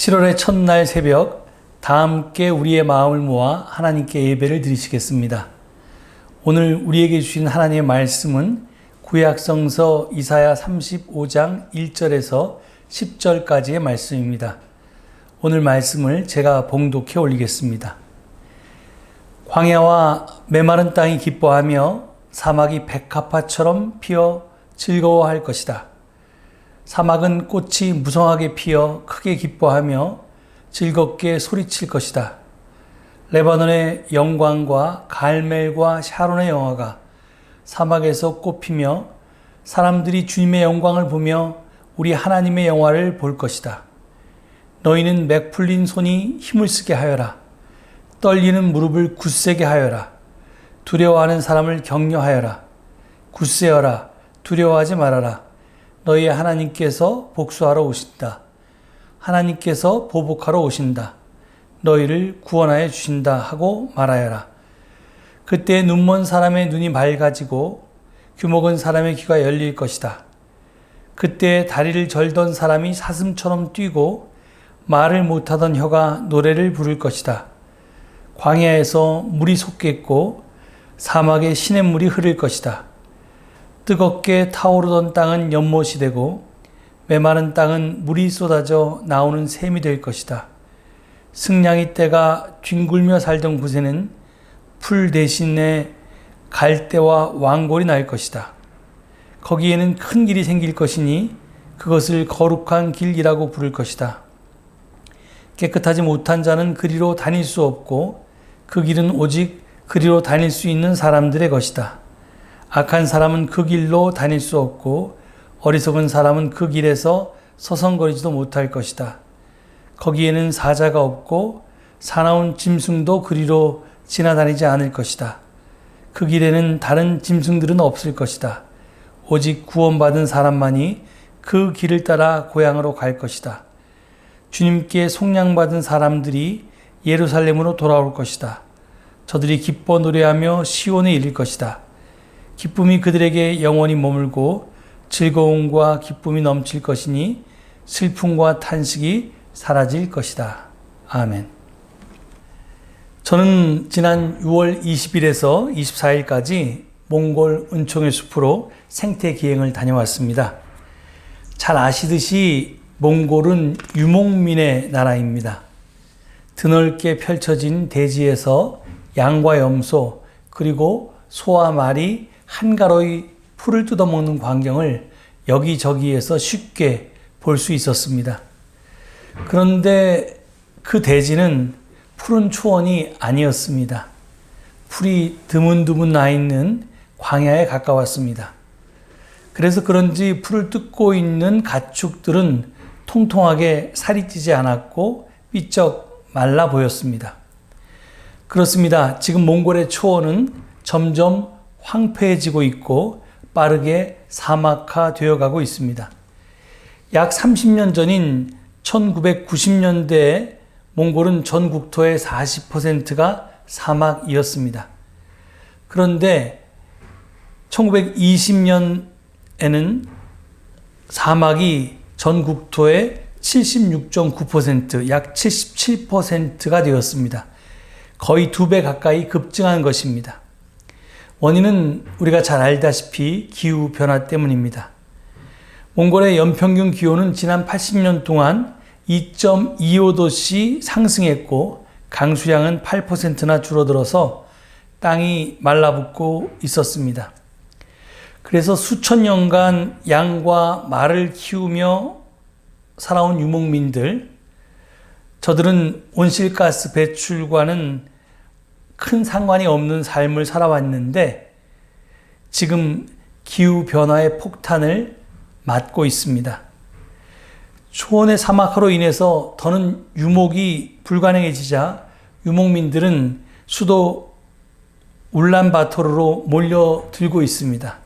7월의 첫날 새벽 다 함께 우리의 마음을 모아 하나님께 예배를 드리시겠습니다. 오늘 우리에게 주신 하나님의 말씀은 구약성서 이사야 35장 1절에서 10절까지의 말씀입니다. 오늘 말씀을 제가 봉독해 올리겠습니다. 광야와 메마른 땅이 기뻐하며 사막이 백합화처럼 피어 즐거워할 것이다. 사막은 꽃이 무성하게 피어 크게 기뻐하며 즐겁게 소리칠 것이다. 레바논의 영광과 갈멜과 샤론의 영화가 사막에서 꽃피며 사람들이 주님의 영광을 보며 우리 하나님의 영화를 볼 것이다. 너희는 맥 풀린 손이 힘을 쓰게 하여라. 떨리는 무릎을 굳세게 하여라. 두려워하는 사람을 격려하여라. 굳세어라. 두려워하지 말아라. 너희의 하나님께서 복수하러 오신다. 하나님께서 보복하러 오신다. 너희를 구원하여 주신다 하고 말하여라. 그때 눈먼 사람의 눈이 맑아지고 귀먹은 사람의 귀가 열릴 것이다. 그때 다리를 절던 사람이 사슴처럼 뛰고 말을 못하던 혀가 노래를 부를 것이다. 광야에서 물이 솟겠고 사막에 시냇물이 흐를 것이다. 뜨겁게 타오르던 땅은 연못이 되고 메마른 땅은 물이 쏟아져 나오는 샘이 될 것이다. 승냥이 떼가 뒹굴며 살던 곳에는 풀 대신에 갈대와 왕골이 날 것이다. 거기에는 큰 길이 생길 것이니 그것을 거룩한 길이라고 부를 것이다. 깨끗하지 못한 자는 그리로 다닐 수 없고 그 길은 오직 그리로 다닐 수 있는 사람들의 것이다. 악한 사람은 그 길로 다닐 수 없고 어리석은 사람은 그 길에서 서성거리지도 못할 것이다. 거기에는 사자가 없고 사나운 짐승도 그리로 지나다니지 않을 것이다. 그 길에는 다른 짐승들은 없을 것이다. 오직 구원받은 사람만이 그 길을 따라 고향으로 갈 것이다. 주님께 속량받은 사람들이 예루살렘으로 돌아올 것이다. 저들이 기뻐 노래하며 시온에 이를 것이다. 기쁨이 그들에게 영원히 머물고 즐거움과 기쁨이 넘칠 것이니 슬픔과 탄식이 사라질 것이다. 아멘. 저는 지난 6월 20일에서 24일까지 몽골 은총의 숲으로 생태 기행을 다녀왔습니다. 잘 아시듯이 몽골은 유목민의 나라입니다. 드넓게 펼쳐진 대지에서 양과 염소 그리고 소와 말이 한가로이 풀을 뜯어먹는 광경을 여기저기에서 쉽게 볼 수 있었습니다. 그런데 그 대지는 푸른 초원이 아니었습니다. 풀이 드문드문 나 있는 광야에 가까웠습니다. 그래서 그런지 풀을 뜯고 있는 가축들은 통통하게 살이 찌지 않았고 삐쩍 말라 보였습니다. 그렇습니다. 지금 몽골의 초원은 점점 황폐해지고 있고 빠르게 사막화되어 가고 있습니다. 약 30년 전인 1990년대에 몽골은 전 국토의 40%가 사막이었습니다. 그런데 1920년에는 사막이 전 국토의 76.9%, 약 77%가 되었습니다. 거의 2배 가까이 급증한 것입니다. 원인은 우리가 잘 알다시피 기후변화 때문입니다. 몽골의 연평균 기온은 지난 80년 동안 2.25도씩 상승했고 강수량은 8%나 줄어들어서 땅이 말라붙고 있었습니다. 그래서 수천 년간 양과 말을 키우며 살아온 유목민들, 저들은 온실가스 배출과는 큰 상관이 없는 삶을 살아왔는데 지금 기후변화의 폭탄을 맞고 있습니다. 초원의 사막화로 인해서 더는 유목이 불가능해지자 유목민들은 수도 울란바토르로 몰려들고 있습니다.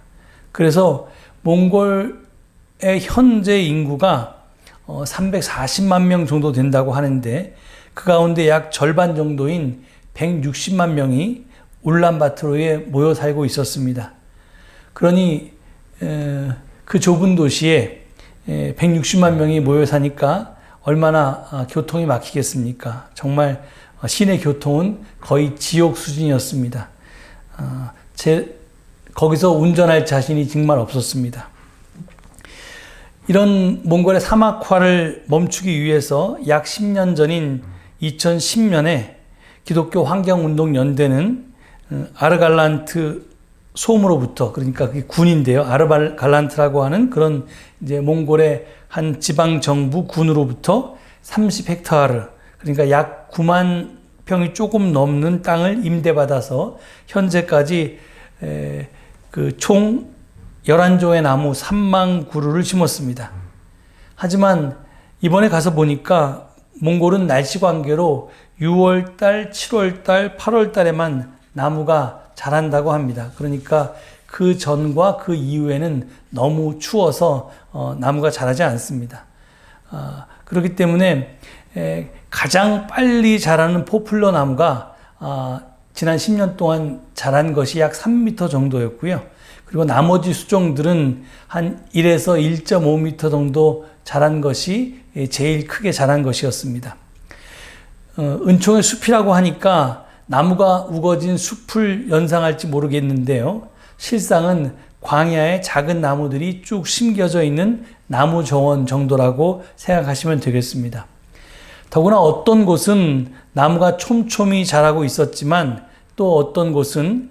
그래서 몽골의 현재 인구가 340만 명 정도 된다고 하는데 그 가운데 약 절반 정도인 160만 명이 울란바토르에 모여 살고 있었습니다. 그러니 그 좁은 도시에 160만 명이 모여 사니까 얼마나 교통이 막히겠습니까? 정말 시내 교통은 거의 지옥 수준이었습니다. 거기서 운전할 자신이 정말 없었습니다. 이런 몽골의 사막화를 멈추기 위해서 약 10년 전인 2010년에 기독교 환경운동연대는 아르갈란트 솜으로부터, 그러니까 그게 군인데요. 아르갈란트라고 하는 그런 이제 몽골의 한 지방 정부 군으로부터 30헥타르, 그러니까 약 9만 평이 조금 넘는 땅을 임대받아서 현재까지 총 11조의 나무 3만 그루를 심었습니다. 하지만 이번에 가서 보니까 몽골은 날씨 관계로 6월달, 7월달, 8월달에만 나무가 자란다고 합니다. 그러니까 그 전과 그 이후에는 너무 추워서 나무가 자라지 않습니다. 그렇기 때문에 가장 빨리 자라는 포플러 나무가 지난 10년 동안 자란 것이 약 3m 정도였고요. 그리고 나머지 수종들은 한 1에서 1.5m 정도 자란 것이 제일 크게 자란 것이었습니다. 은총의 숲이라고 하니까 나무가 우거진 숲을 연상할지 모르겠는데요. 실상은 광야에 작은 나무들이 쭉 심겨져 있는 나무 정원 정도라고 생각하시면 되겠습니다. 더구나 어떤 곳은 나무가 촘촘히 자라고 있었지만 또 어떤 곳은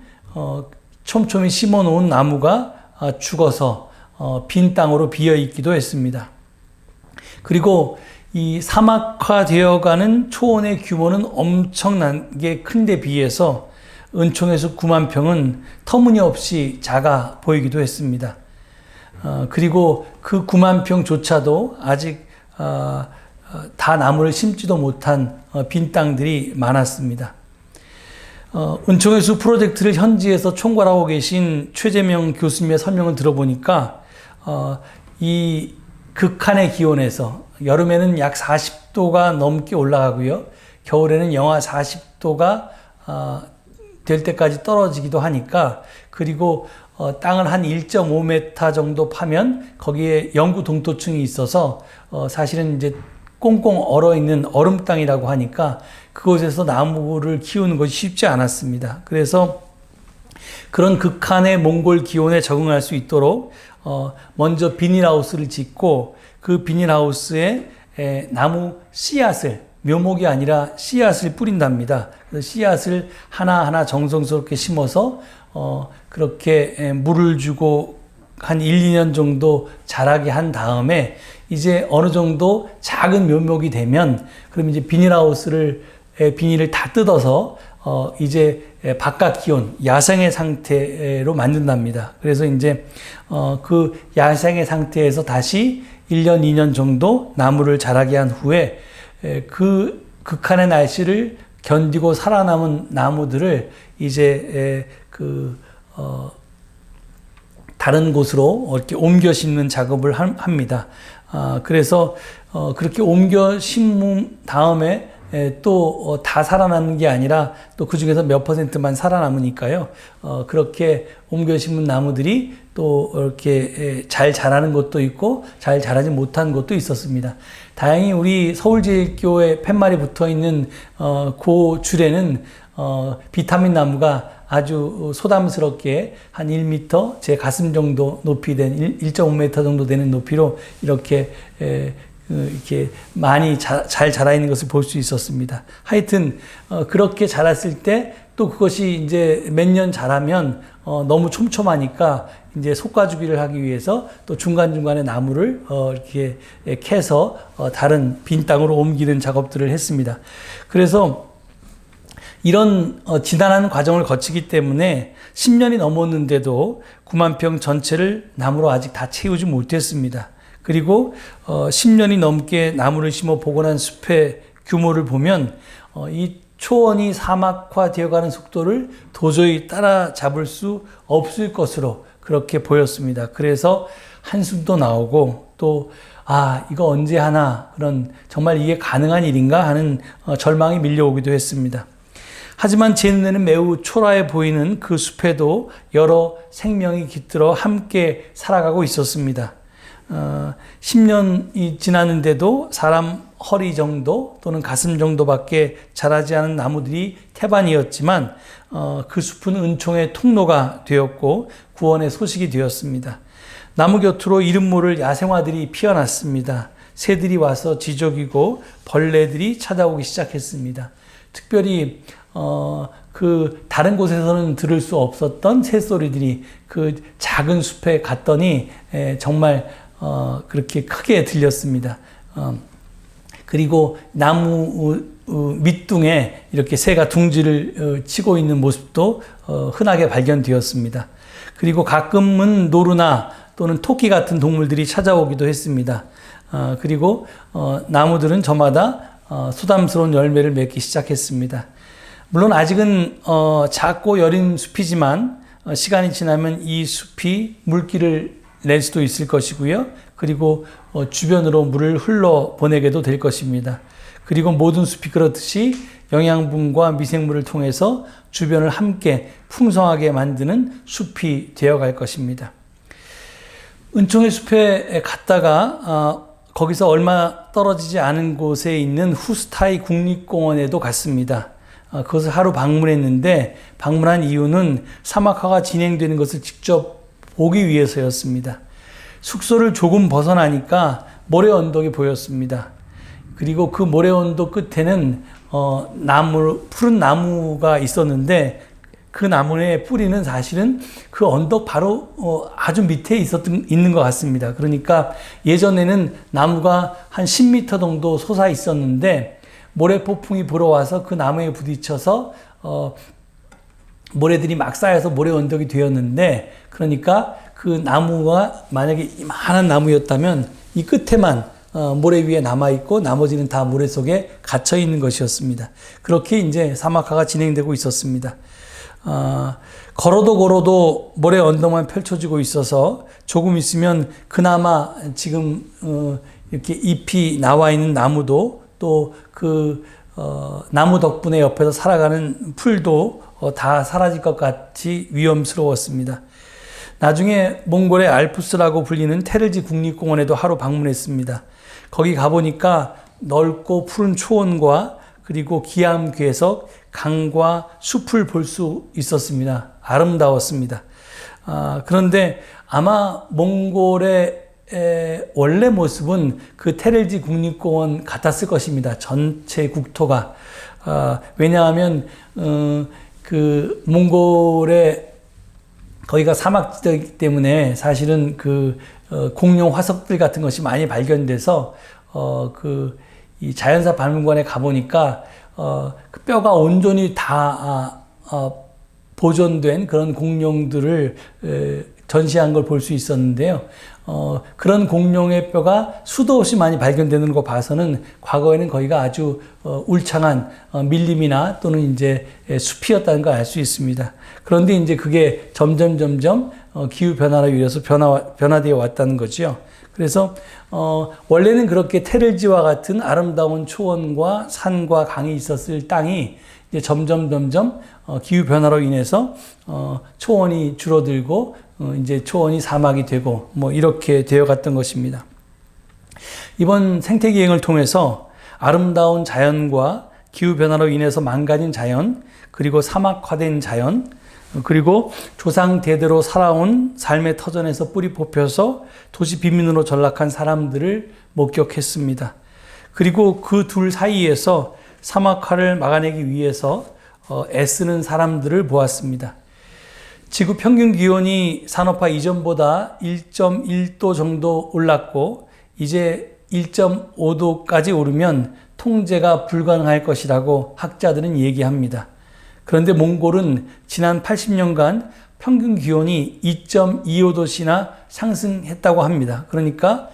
촘촘히 심어 놓은 나무가 죽어서 빈 땅으로 비어 있기도 했습니다. 그리고 이 사막화되어가는 초원의 규모는 엄청나게 큰데 비해서 은총에서 9만 평은 터무니없이 작아 보이기도 했습니다. 그리고 그 9만 평조차도 아직 다 나무를 심지도 못한 빈 땅들이 많았습니다. 은총의 숲 프로젝트를 현지에서 총괄하고 계신 최재명 교수님의 설명을 들어보니까 이 극한의 기온에서 여름에는 약 40도가 넘게 올라가고요. 겨울에는 영하 40도가 될 때까지 떨어지기도 하니까, 그리고 땅을 한 1.5m 정도 파면 거기에 영구 동토층이 있어서 사실은 이제 꽁꽁 얼어있는 얼음 땅이라고 하니까 그곳에서 나무를 키우는 것이 쉽지 않았습니다. 그래서 그런 극한의 몽골 기온에 적응할 수 있도록 먼저 비닐하우스를 짓고 그 비닐하우스에 나무 씨앗을, 묘목이 아니라 씨앗을 뿌린답니다. 그래서 씨앗을 하나하나 정성스럽게 심어서 그렇게 물을 주고 한 1, 2년 정도 자라게 한 다음에 이제 어느 정도 작은 묘목이 되면 그럼 이제 비닐을 다 뜯어서 이제 바깥 기온, 야생의 상태로 만든답니다. 그래서 이제 그 야생의 상태에서 다시 1년, 2년 정도 나무를 자라게 한 후에 그 극한의 날씨를 견디고 살아남은 나무들을 이제 다른 곳으로 이렇게 옮겨 심는 작업을 합니다. 그래서 그렇게 옮겨 심은 다음에 또 다 살아남는 게 아니라 또 그 중에서 몇 %만 살아남으니까요. 그렇게 옮겨 심은 나무들이 또 이렇게 잘 자라는 것도 있고 잘 자라지 못한 것도 있었습니다. 다행히 우리 서울제일교회 팻말이 붙어 있는 그 줄에는 비타민 나무가 아주 소담스럽게 한 1m, 제 가슴 정도 높이 된 1.5m 정도 되는 높이로 이렇게 많이 잘 자라 있는 것을 볼 수 있었습니다. 하여튼 그렇게 자랐을 때 또 그것이 이제 몇 년 자라면 너무 촘촘하니까 이제 솎아주기를 하기 위해서 또 중간중간에 나무를 이렇게 캐서 다른 빈 땅으로 옮기는 작업들을 했습니다. 그래서 이런 지난한 과정을 거치기 때문에 10년이 넘었는데도 9만 평 전체를 나무로 아직 다 채우지 못했습니다. 그리고 10년이 넘게 나무를 심어 복원한 숲의 규모를 보면 이 초원이 사막화되어가는 속도를 도저히 따라잡을 수 없을 것으로 그렇게 보였습니다. 그래서 한숨도 나오고 또 이거 언제 하나, 그런 정말 이게 가능한 일인가 하는 절망이 밀려오기도 했습니다. 하지만 제 눈에는 매우 초라해 보이는 그 숲에도 여러 생명이 깃들어 함께 살아가고 있었습니다. 10년이 지났는데도 사람 허리 정도 또는 가슴 정도밖에 자라지 않은 나무들이 태반이었지만 그 숲은 은총의 통로가 되었고 구원의 소식이 되었습니다. 나무 곁으로 이름 모를 야생화들이 피어났습니다. 새들이 와서 지저귀고 벌레들이 찾아오기 시작했습니다. 특별히 그 다른 곳에서는 들을 수 없었던 새소리들이 그 작은 숲에 갔더니 정말 그렇게 크게 들렸습니다. 그리고 나무 밑둥에 이렇게 새가 둥지를 치고 있는 모습도 흔하게 발견되었습니다. 그리고 가끔은 노루나 또는 토끼 같은 동물들이 찾아오기도 했습니다. 그리고 나무들은 저마다 소담스러운 열매를 맺기 시작했습니다. 물론 아직은 작고 여린 숲이지만 시간이 지나면 이 숲이 물기를 낼 수도 있을 것이고요. 그리고 주변으로 물을 흘러보내게도 될 것입니다. 그리고 모든 숲이 그렇듯이 영양분과 미생물을 통해서 주변을 함께 풍성하게 만드는 숲이 되어갈 것입니다. 은총의 숲에 갔다가 거기서 얼마 떨어지지 않은 곳에 있는 후스타이 국립공원에도 갔습니다. 그것을 하루 방문했는데 방문한 이유는 사막화가 진행되는 것을 직접 보기 위해서였습니다. 숙소를 조금 벗어나니까 모래 언덕이 보였습니다. 그리고 그 모래 언덕 끝에는 푸른 나무가 있었는데 그 나무의 뿌리는 사실은 그 언덕 바로 아주 밑에 있는 것 같습니다. 그러니까 예전에는 나무가 한 10m 정도 솟아 있었는데 모래폭풍이 불어와서 그 나무에 부딪혀서 모래들이 막 쌓여서 모래 언덕이 되었는데, 그러니까 그 나무가 만약에 이만한 나무였다면 이 끝에만 모래 위에 남아있고 나머지는 다 모래 속에 갇혀 있는 것이었습니다. 그렇게 이제 사막화가 진행되고 있었습니다. 걸어도 모래 언덕만 펼쳐지고 있어서 조금 있으면 그나마 지금 이렇게 잎이 나와 있는 나무도 또 나무 덕분에 옆에서 살아가는 풀도 다 사라질 것 같이 위험스러웠습니다. 나중에 몽골의 알프스라고 불리는 테르지 국립공원에도 하루 방문했습니다. 거기 가보니까 넓고 푸른 초원과 그리고 기암괴석, 강과 숲을 볼 수 있었습니다. 아름다웠습니다. 그런데 아마 몽골의 원래 모습은 그 테르지 국립공원 같았을 것입니다. 전체 국토가. 왜냐하면 그 몽골의 거기가 사막지대이기 때문에 사실은 그 공룡 화석들 같은 것이 많이 발견돼서 이 자연사 박물관에 가보니까 그 뼈가 온전히 다 보존된 그런 공룡들을 전시한 걸 볼 수 있었는데요. 그런 공룡의 뼈가 수도 없이 많이 발견되는 거 봐서는 과거에는 거기가 아주 울창한 밀림이나 또는 이제 숲이었다는 걸 알 수 있습니다. 그런데 이제 그게 점점 기후 변화로 인해서 변화되어 왔다는 거죠. 그래서 원래는 그렇게 테를지와 같은 아름다운 초원과 산과 강이 있었을 땅이 이제 점점 기후 변화로 인해서 초원이 줄어들고 이제 초원이 사막이 되고 뭐 이렇게 되어갔던 것입니다. 이번 생태계 여행을 통해서 아름다운 자연과 기후 변화로 인해서 망가진 자연, 그리고 사막화된 자연, 그리고 조상 대대로 살아온 삶의 터전에서 뿌리 뽑혀서 도시 빈민으로 전락한 사람들을 목격했습니다. 그리고 그 둘 사이에서 사막화를 막아내기 위해서 애쓰는 사람들을 보았습니다. 지구 평균 기온이 산업화 이전보다 1.1도 정도 올랐고 이제 1.5도까지 오르면 통제가 불가능할 것이라고 학자들은 얘기합니다. 그런데 몽골은 지난 80년간 평균 기온이 2.25도씨나 상승했다고 합니다. 그러니까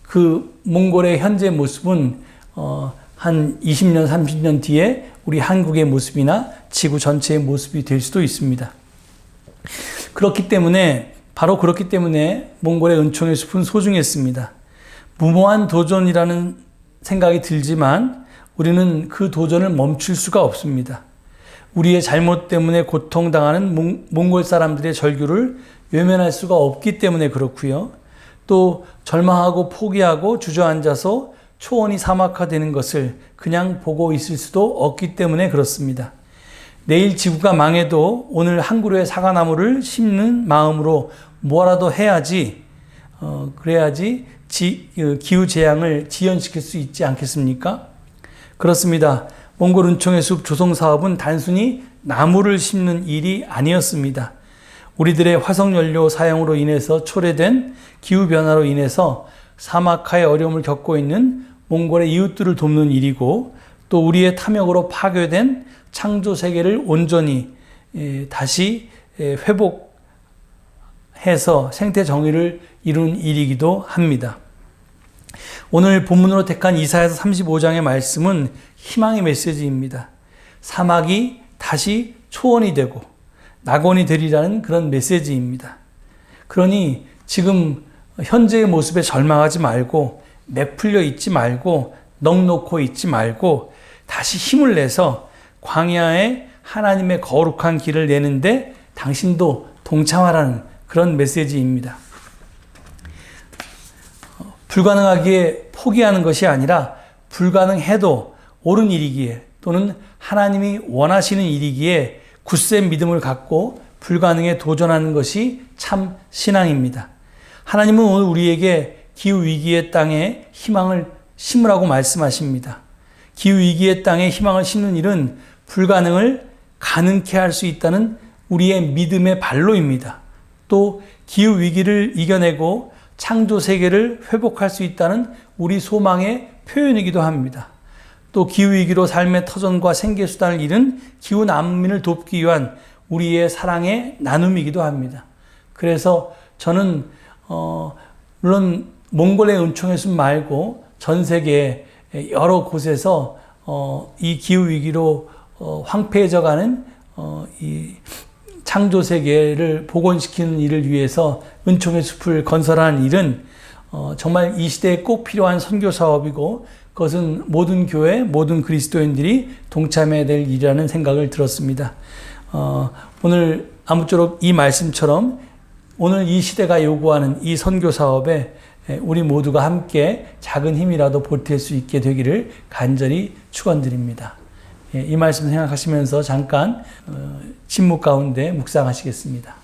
그 몽골의 현재 모습은 한 20년, 30년 뒤에 우리 한국의 모습이나 지구 전체의 모습이 될 수도 있습니다. 바로 그렇기 때문에 몽골의 은총의 숲은 소중했습니다. 무모한 도전이라는 생각이 들지만 우리는 그 도전을 멈출 수가 없습니다. 우리의 잘못 때문에 고통당하는 몽골 사람들의 절규를 외면할 수가 없기 때문에 그렇고요. 또 절망하고 포기하고 주저앉아서 초원이 사막화되는 것을 그냥 보고 있을 수도 없기 때문에 그렇습니다. 내일 지구가 망해도 오늘 한 그루의 사과나무를 심는 마음으로 뭐라도 해야지, 그래야지 기후재앙을 지연시킬 수 있지 않겠습니까? 그렇습니다. 몽골 은총의 숲 조성 사업은 단순히 나무를 심는 일이 아니었습니다. 우리들의 화석연료 사용으로 인해서 초래된 기후변화로 인해서 사막화의 어려움을 겪고 있는 몽골의 이웃들을 돕는 일이고, 또 우리의 탐욕으로 파괴된 창조 세계를 온전히 다시 회복해서 생태 정의를 이룬 일이기도 합니다. 오늘 본문으로 택한 이사야서 35장의 말씀은 희망의 메시지입니다. 사막이 다시 초원이 되고 낙원이 되리라는 그런 메시지입니다. 그러니 지금 현재의 모습에 절망하지 말고, 매풀려 있지 말고, 넋놓고 있지 말고 다시 힘을 내서 광야에 하나님의 거룩한 길을 내는데 당신도 동참하라는 그런 메시지입니다. 불가능하기에 포기하는 것이 아니라 불가능해도 옳은 일이기에, 또는 하나님이 원하시는 일이기에 굳센 믿음을 갖고 불가능에 도전하는 것이 참 신앙입니다. 하나님은 오늘 우리에게 기후위기의 땅에 희망을 심으라고 말씀하십니다. 기후위기의 땅에 희망을 심는 일은 불가능을 가능케 할 수 있다는 우리의 믿음의 발로입니다. 또 기후위기를 이겨내고 창조 세계를 회복할 수 있다는 우리 소망의 표현이기도 합니다. 또 기후위기로 삶의 터전과 생계수단을 잃은 기후난민을 돕기 위한 우리의 사랑의 나눔이기도 합니다. 그래서 저는 물론 몽골의 은총의 숲 말고 전 세계 여러 곳에서 이 기후위기로 황폐해져가는 이 창조 세계를 복원시키는 일을 위해서 은총의 숲을 건설하는 일은 정말 이 시대에 꼭 필요한 선교 사업이고, 그것은 모든 교회, 모든 그리스도인들이 동참해야 될 일이라는 생각을 들었습니다. 오늘 아무쪼록 이 말씀처럼 오늘 이 시대가 요구하는 이 선교 사업에 우리 모두가 함께 작은 힘이라도 보탤 수 있게 되기를 간절히 축원드립니다. 이 말씀 생각하시면서 잠깐 침묵 가운데 묵상하시겠습니다.